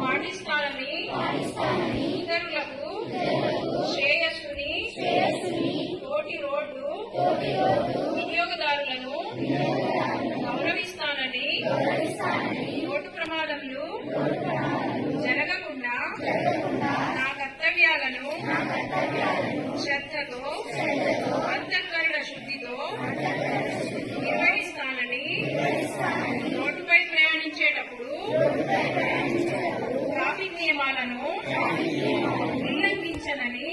పాటిస్తానని ఇతరులకు శ్రేయస్సుని తోటి రోడ్డు వినియోగదారులను గౌరవిస్తానని రోడ్డు ప్రమాదములు జరగకుండా నా కర్తవ్యాలను శ్రద్ధతో అంతఃకరణ శుద్ధితో నిర్వహిస్తానని రోడ్డుపై ప్రయాణించేటప్పుడు ట్రాఫిక్ నియమాలను ఉల్లంఘించనని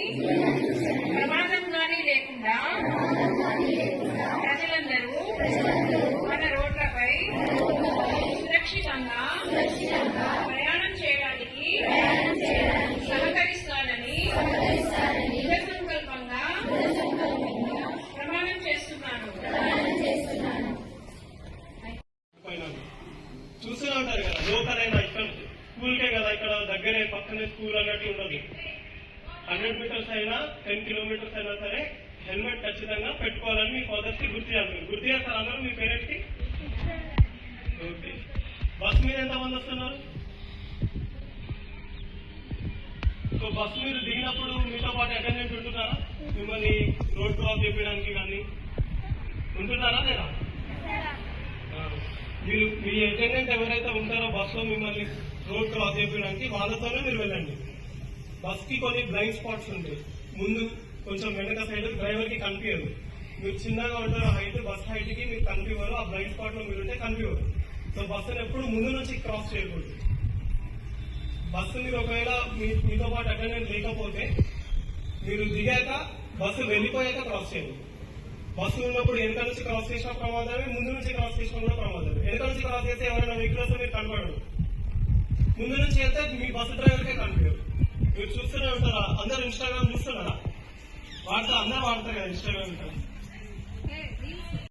ప్రమాదం గానీ లేకుండా ప్రజలందరూ మన రోడ్లపై సురక్షితంగా ప్రయాణం చేయడానికి సహకరిస్తానని దృఢ సంకల్పంగా ప్రమాణం చేస్తున్నాను. చూస్తూనే ఉంటారు కదా, లోకల్ అయినా ఇక్కడ స్కూల్కే కదా, ఇక్కడ దగ్గరే పక్కనే స్కూల్ అన్నట్టు ఉండదు. 100 మీటర్స్ అయినా 10 కిలోమీటర్స్ అయినా సరే హెల్మెట్ ఖచ్చితంగా పెట్టుకోవాలని మీ ఫాదర్స్ కి గుర్తు చేస్తారు అందరూ మీ పేరెంట్స్ కి. ఓకే, బస్ మీద ఎంతమంది వస్తున్నారు? సో బస్ మీరు దిగినప్పుడు మీతో పాటు అటెండెంట్ ఉంటున్నారా? మిమ్మల్ని రోడ్ క్రాస్ చేయడానికి కానీ ఉంటున్నారా లేదా? మీరు మీ అటెండెంట్ ఎవరైతే ఉంటారో బస్సులో మిమ్మల్ని రోడ్ క్రాస్ చేయడానికి వాళ్ళతోనే మీరు వెళ్ళండి. బస్ కి కొన్ని బ్లైండ్ స్పాట్స్ ఉంటాయి, ముందు కొంచెం వెనక సైడ్ డ్రైవర్ కి కనిపించదు. మీరు చిన్నగా ఉంటారు, హైట్ బస్ హైట్ కి మీకు కనిపించరు, ఆ బ్లైండ్ స్పాట్ లో మీరు ఉంటే కనిపించరు. సో బస్సును ఎప్పుడు ముందు నుంచి క్రాస్ చేయకూడదు. బస్సు మీరు ఒకవేళ మీతో పాటు అటెండెంట్ లేకపోతే మీరు దిగాక బస్సు వెళ్ళిపోయాక క్రాస్ చేయండి. బస్సు ఉన్నప్పుడు వెనక నుంచి క్రాస్ చేసిన ప్రమాదమే, ముందు నుంచి క్రాస్ చేసిన కూడా ప్రమాదమే. వెనక నుంచి క్రాస్ చేస్తే ఎవరైనా వెహికల్ వస్తే మీరు కనపడరు, ముందు నుంచి వెళ్తే మీ బస్సు డ్రైవర్కే కనిపించరు. మీరు చూస్తూనే ఉంటారా? అందరు ఇన్స్టాగ్రామ్ చూస్తున్నారా? అందరూ వాడతారు కదా ఇన్స్టాగ్రామ్.